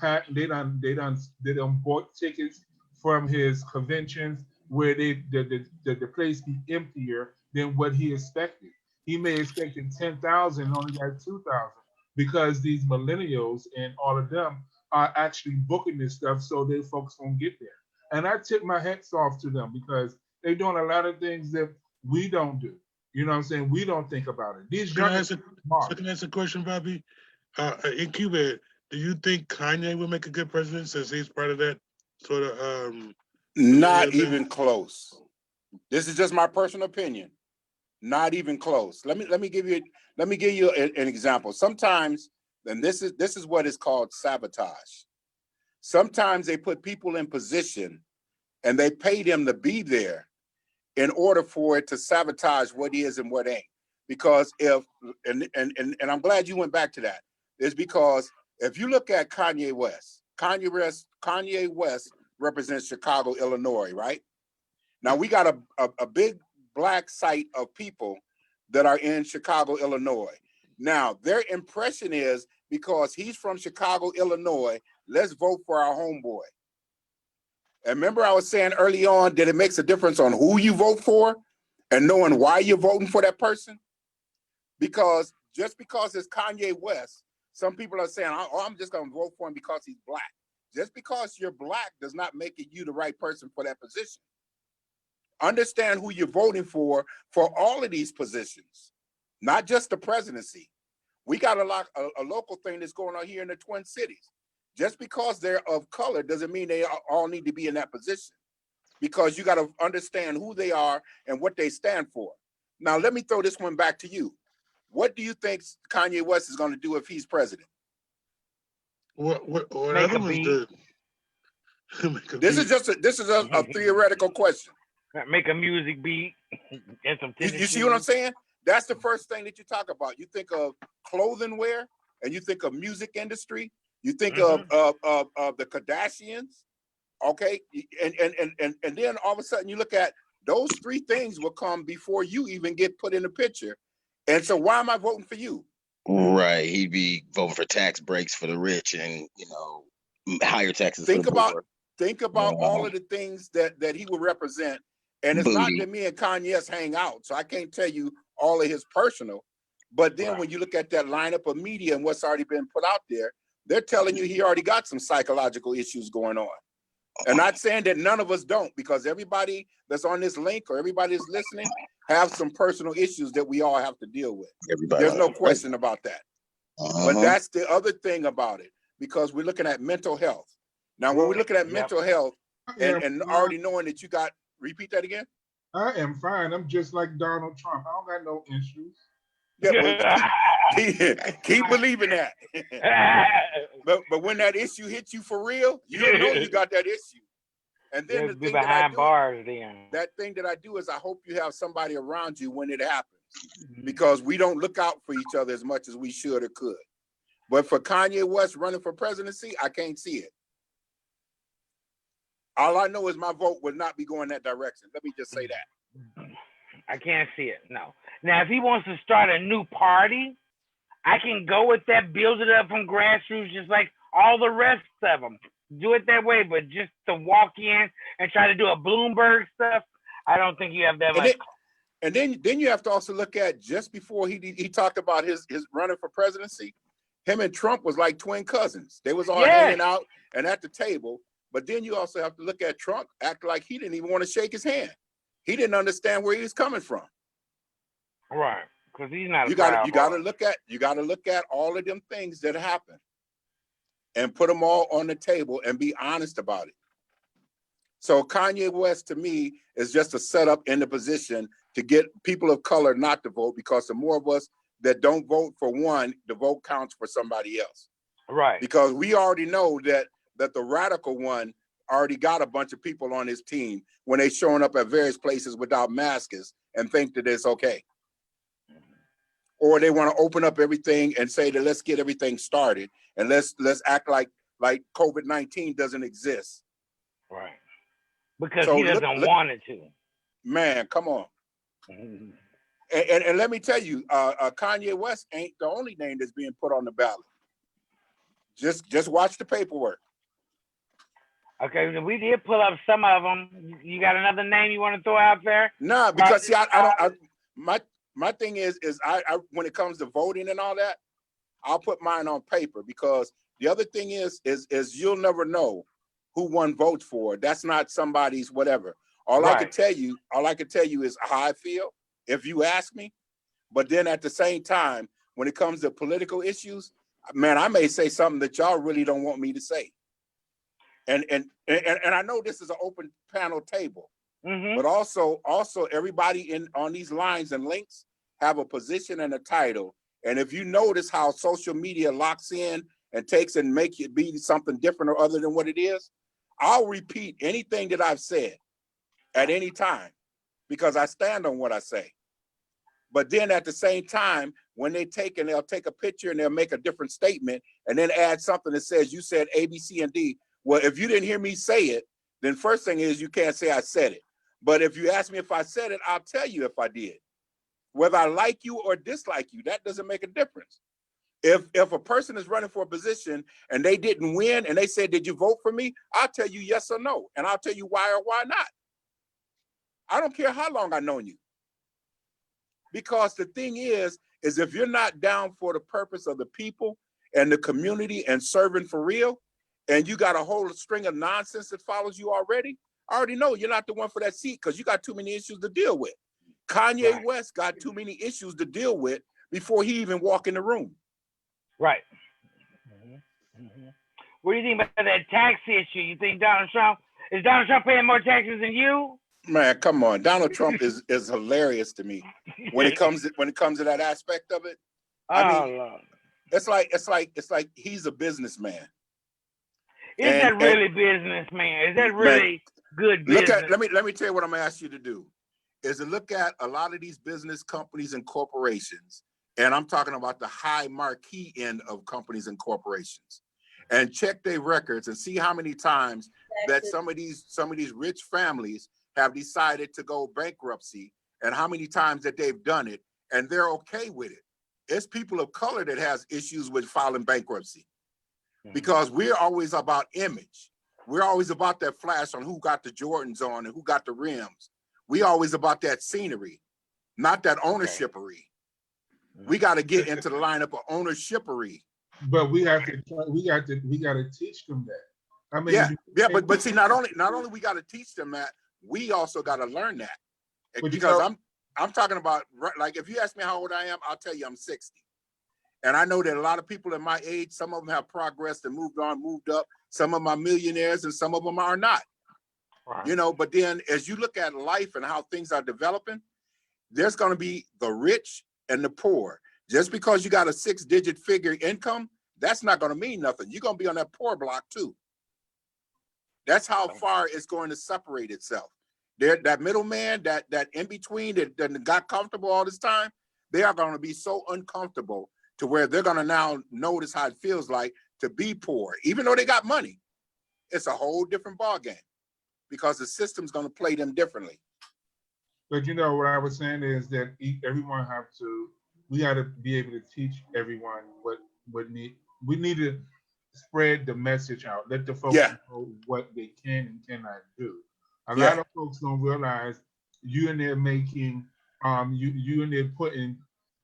bought tickets from his conventions where the place be emptier than what he expected. He may expect 10,000, only got 2,000, because these millennials and all of them are actually booking this stuff so their folks won't get there. And I tip my hats off to them, because they're doing a lot of things that we don't do. You know what I'm saying? We don't think about it. These young can I ask a question, Bobby? In Cuba, do you think Kanye will make a good president, since he's part of that sort of Not even close. This is just my personal opinion. Not even close. Let me give you an example. Sometimes, and this is what is called sabotage. Sometimes they put people in position and they pay them to be there in order for it to sabotage what is and what ain't. Because and I'm glad you went back to that, is because if you look at Kanye West represents Chicago, Illinois, right? Now we got a big black site of people that are in Chicago, Illinois. Now their impression is because he's from Chicago, Illinois, let's vote for our homeboy. And remember I was saying early on that it makes a difference on who you vote for and knowing why you're voting for that person? Because just because it's Kanye West, some people are saying, oh, I'm just gonna vote for him because he's black. Just because you're black does not make it you the right person for that position. Understand who you're voting for all of these positions, not just the presidency. We got a local thing that's going on here in the Twin Cities. Just because they're of color doesn't mean they all need to be in that position, because you got to understand who they are and what they stand for. Now, let me throw this one back to you. What do you think Kanye West is going to do if he's president? What Make a beat. This is a theoretical question. Make a music beat and some You see what I'm saying? That's the first thing that you talk about. You think of clothing wear, and you think of music industry. You think of the Kardashians, okay? And then all of a sudden you look at those three things will come before you even get put in the picture. And so why am I voting for you? Right. He'd be voting for tax breaks for the rich and, higher taxes. Think about all of the things that he will represent. And it's not that me and Kanye hang out, so I can't tell you all of his personal. But then when you look at that lineup of media and what's already been put out there, they're telling you he already got some psychological issues going on. And not saying that none of us don't, because everybody that's on this link or everybody that's listening have some personal issues that we all have to deal with. There's no question about that. But that's the other thing about it, because we're looking at mental health. Now, when we're looking at mental health and already knowing that you got, repeat that again? I am fine. I'm just like Donald Trump. I don't got no issues. Yeah, keep believing that. but when that issue hits you for real, you don't know you got that issue. And then the thing that thing that I do is I hope you have somebody around you when it happens, because we don't look out for each other as much as we should or could. But for Kanye West running for presidency, I can't see it. All I know is my vote would not be going that direction. Let me just say that. I can't see it, no. Now, if he wants to start a new party, I can go with that, build it up from grassroots, just like all the rest of them. Do it that way, but just to walk in and try to do a Bloomberg stuff, I don't think you have that much. And then you have to also look at, just before he talked about his running for presidency, him and Trump was like twin cousins. They was all hanging out and at the table. But then you also have to look at Trump act like he didn't even want to shake his hand. He didn't understand where he was coming from. Right, because he's not. You got to look at all of them things that happen, and put them all on the table and be honest about it. So Kanye West, to me, is just a setup in the position to get people of color not to vote, because the more of us that don't vote for one, the vote counts for somebody else. Right. Because we already know that the radical one already got a bunch of people on his team when they showing up at various places without masks and think that it's okay. Or they want to open up everything and say that let's get everything started and let's act like COVID-19 doesn't exist. Right. Because he doesn't want it to. Man, come on. And let me tell you, Kanye West ain't the only name that's being put on the ballot. Just watch the paperwork. Okay, we did pull up some of them. You got another name you want to throw out there? No, because see, my thing is I when it comes to voting and all that, I'll put mine on paper, because the other thing is you'll never know who one votes for. That's not somebody's whatever. All I can tell you is how I feel if you ask me. But then at the same time, when it comes to political issues, man, I may say something that y'all really don't want me to say. And I know this is an open panel table, but also everybody on these lines and links have a position and a title. And if you notice how social media locks in and takes and make it be something different or other than what it is, I'll repeat anything that I've said at any time, because I stand on what I say. But then at the same time, when they take and they'll take a picture and they'll make a different statement and then add something that says you said A, B, C, and D. Well, if you didn't hear me say it, then first thing is you can't say I said it. But if you ask me if I said it, I'll tell you if I did. Whether I like you or dislike you, that doesn't make a difference. If a person is running for a position and they didn't win and they said, did you vote for me? I'll tell you yes or no. And I'll tell you why or why not. I don't care how long I've known you. Because the thing is if you're not down for the purpose of the people and the community and serving for real, and you got a whole string of nonsense that follows you already, I already know you're not the one for that seat because you got too many issues to deal with. Kanye West got too many issues to deal with before he even walked in the room. Right. What do you think about that tax issue? You think Donald Trump paying more taxes than you? Man, come on. Donald Trump is hilarious to me when it comes to that aspect of it. I mean, Lord. it's like he's a businessman. Is that really businessman? Is that really good business? Let me tell you what I'm gonna ask you to do. Is to look at a lot of these business companies and corporations, and I'm talking about the high marquee end of companies and corporations, and check their records and see how many times that some of these rich families have decided to go bankruptcy and how many times that they've done it and they're okay with it. It's people of color that has issues with filing bankruptcy because we're always about image. We're always about that flash on who got the Jordans on and who got the rims. We always about that scenery, not that ownershipery. We got to get into the lineup of ownershipery. But we got to teach them that. I mean, but see, not only we got to teach them that, we also got to learn that. Because I'm talking about, like, if you ask me how old I am, I'll tell you I'm 60. And I know that a lot of people in my age, some of them have progressed and moved on, moved up. Some of them are millionaires and some of them are not. Right. You know, but then as you look at life and how things are developing, there's going to be the rich and the poor. Just because you got a 6-digit figure income, that's not going to mean nothing. You're going to be on that poor block too. That's how far it's going to separate itself. That middleman, that in between that got comfortable all this time, they are going to be so uncomfortable to where they're going to now notice how it feels like to be poor. Even though they got money, it's a whole different ballgame because the system's going to play them differently. But you know, what I was saying is that we got to be able to teach everyone we need to spread the message out. Let the folks know what they can and cannot do. A lot of folks don't realize you in there making, you in there putting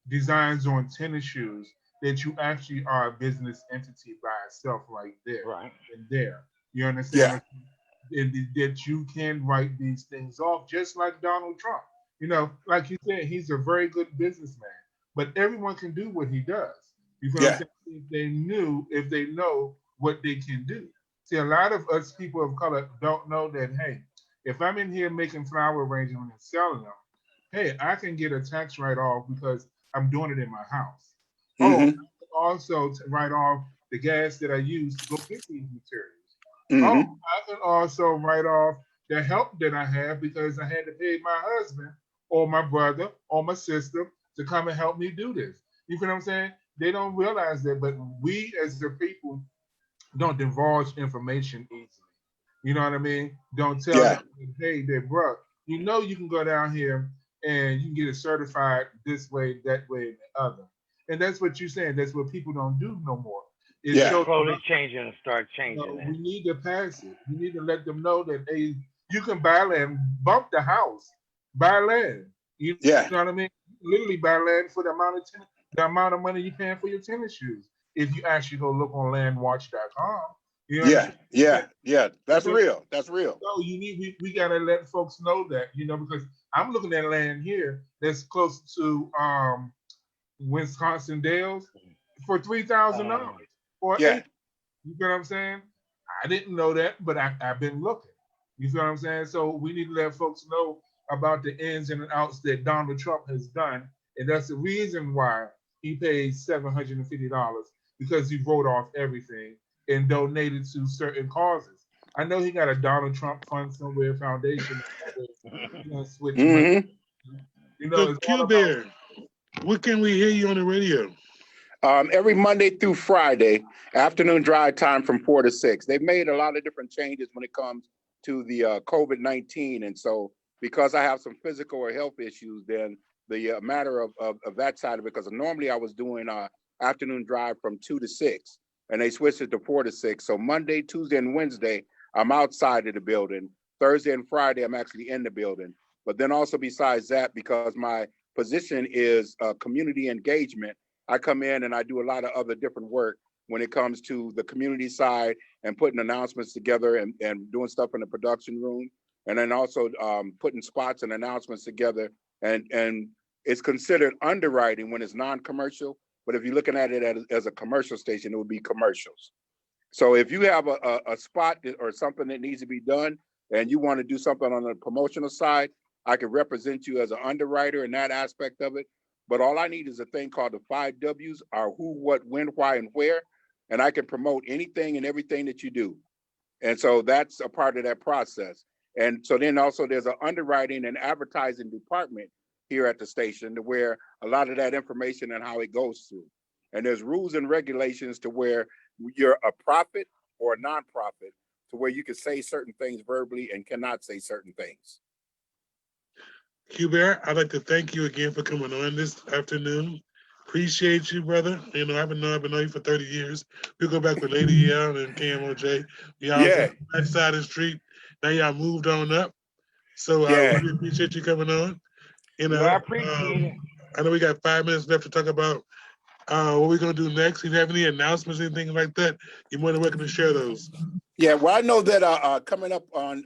designs on tennis shoes that you actually are a business entity by itself right there. Right. And there. You understand? Yeah. And that you can write these things off just like Donald Trump. You know, like you said, he's a very good businessman, but everyone can do what he does. You know what I'm saying? If they know what they can do. See, a lot of us people of color don't know that, hey, if I'm in here making flower arrangements and selling them, hey, I can get a tax write-off because I'm doing it in my house. Mm-hmm. Oh, I can also write off the gas that I use to go get these materials. Mm-hmm. Oh, I can also write off the help that I have because I had to pay my husband or my brother or my sister to come and help me do this. You know what I'm saying? They don't realize that, but we as the people don't divulge information easily. You know what I mean? Don't tell them, hey, bro, you know you can go down here and you can get it certified this way, that way, and the other. And that's what you're saying. That's what people don't do no more. It's slowly changing and start changing. You know, we need to pass it. We need to let them know that, hey, you can buy land, bump the house, buy land. You know what I mean? Literally buy land for the amount of money you're paying for your tennis shoes. If you actually go look on landwatch.com. You know that's real. That's real. So we gotta let folks know that, you know, because I'm looking at land here that's close to Wisconsin Dells for $3,000 for an acre. You know what I'm saying? I didn't know that, but I've been looking. You feel what I'm saying? So we need to let folks know about the ins and outs that Donald Trump has done, and that's the reason why he paid $750 because he wrote off everything and donated to certain causes. I know he got a Donald Trump fund somewhere, foundation. Switch money. You know, Q Bear. What can we hear you on the radio? Every Monday through Friday, afternoon drive time from 4 to 6. They've made a lot of different changes when it comes to the COVID-19. And so because I have some physical or health issues, then the matter of that side of it, because normally I was doing afternoon drive from 2 to 6, and they switched it to 4 to 6. So Monday, Tuesday, and Wednesday, I'm outside of the building. Thursday and Friday, I'm actually in the building. But then also besides that, because my position is community engagement, I come in and I do a lot of other different work when it comes to the community side and putting announcements together and doing stuff in the production room. And then also putting spots and announcements together. And it's considered underwriting when it's non-commercial. But if you're looking at it as a commercial station, it would be commercials. So if you have a spot or something that needs to be done and you want to do something on the promotional side, I can represent you as an underwriter in that aspect of it. But all I need is a thing called the 5 W's, are who, what, when, why, and where. And I can promote anything and everything that you do. And so that's a part of that process. And so then also there's an underwriting and advertising department here at the station to where a lot of that information and how it goes through. And there's rules and regulations to where you're a profit or a nonprofit, to where you can say certain things verbally and cannot say certain things. Hubert, I'd like to thank you again for coming on this afternoon. Appreciate you, brother. You know, I've been knowing you for 30 years. We go back with Lady L and KMOJ. Y'all on that side of the street. Now y'all moved on up. So I really appreciate you coming on. You know, I appreciate it. I know we got 5 minutes left to talk about what we're gonna do next. If you have any announcements, anything like that, you're more than welcome to share those. Yeah, well, I know that coming up on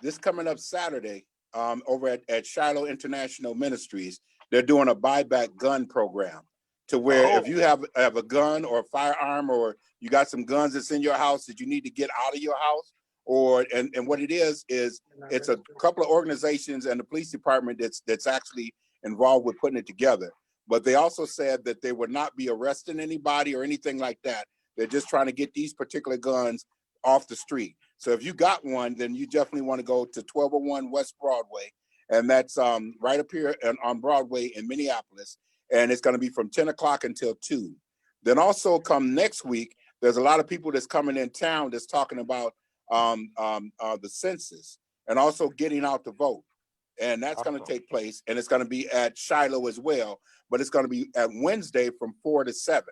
this coming up Saturday, over at Shiloh International Ministries, they're doing a buyback gun program to where if you have a gun or a firearm, or you got some guns that's in your house that you need to get out of your house, or and what it is it's a couple of organizations and the police department that's actually involved with putting it together. But they also said that they would not be arresting anybody or anything like that. They're just trying to get these particular guns off the street. So if you got one, then you definitely want to go to 1201 West Broadway. And that's right up here on Broadway in Minneapolis. And it's going to be from 10 o'clock until 2. Then also come next week, there's a lot of people that's coming in town that's talking about the census and also getting out to vote. And that's going to take place. And it's going to be at Shiloh as well. But it's going to be at Wednesday from 4 to 7.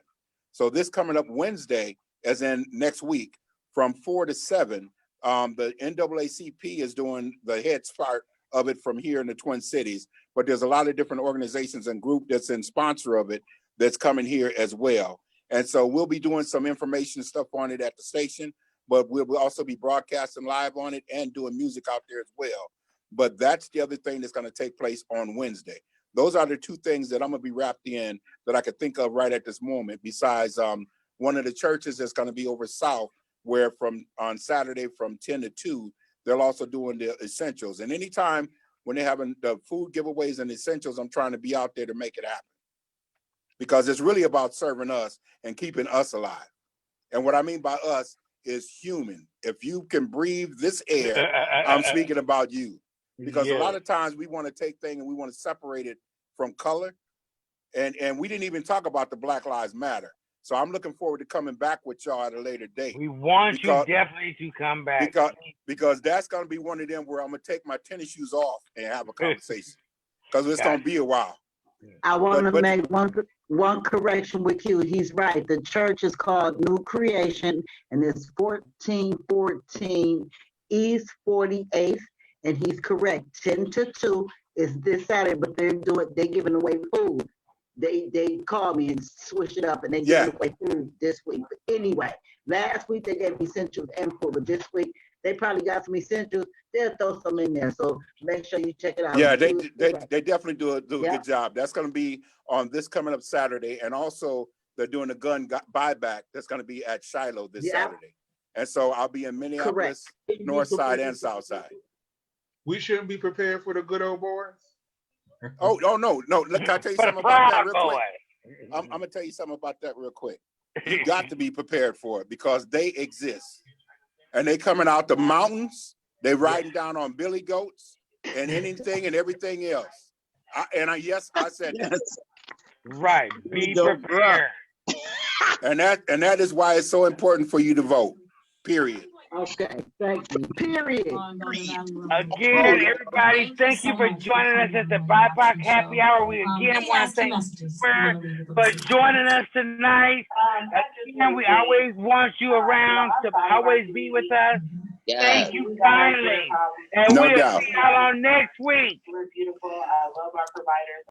So this coming up Wednesday, as in next week, from 4 to 7, the NAACP is doing the head start of it from here in the Twin Cities. But there's a lot of different organizations and group that's in sponsor of it that's coming here as well. And so we'll be doing some information stuff on it at the station, but we'll also be broadcasting live on it and doing music out there as well. But that's the other thing that's going to take place on Wednesday. Those are the two things that I'm going to be wrapped in that I could think of right at this moment, besides one of the churches that's going to be over south, where on Saturday from 10 to 2, they're also doing the essentials. And anytime when they're having the food giveaways and essentials, I'm trying to be out there to make it happen. Because it's really about serving us and keeping us alive. And what I mean by us is human. If you can breathe this air, I'm speaking about you. Because a lot of times we want to take things and we want to separate it from color. And we didn't even talk about the Black Lives Matter. So I'm looking forward to coming back with y'all at a later date. We want you definitely to come back. Because that's going to be one of them where I'm going to take my tennis shoes off and have a conversation. Because it's going to be a while. I want to make one correction with you. He's right. The church is called New Creation, and it's 1414 East 48th. And he's correct. 10 to 2 is this Saturday, but they're giving away food. They called me and switched it up, and they gave away food this week. But anyway, last week they gave me essentials and food, but this week they probably got some essentials. They'll throw some in there, so make sure you check it out. Yeah, they definitely do a good job. That's going to be on this coming up Saturday, and also they're doing a gun buyback that's going to be at Shiloh this Saturday. And so I'll be in Minneapolis, North Side and South Side. We shouldn't be prepared for the good old boys. Oh no! Look, can I tell you something about that real quick? I'm gonna tell you something about that real quick. You got to be prepared for it because they exist, and they coming out the mountains. They riding down on billy goats and anything and everything else. Yes, I said that. Yes. Right. Be Don't prepared. And that is why it's so important for you to vote. Period. Okay, thank you. Period. Again, everybody, thank you for joining us at the BIPOC Happy Hour. We again want to thank you for joining us tonight. Again, we always want you around to always be with us. Yes. Thank you kindly. And No we'll doubt. see y'all on next week. We're beautiful. I love our providers.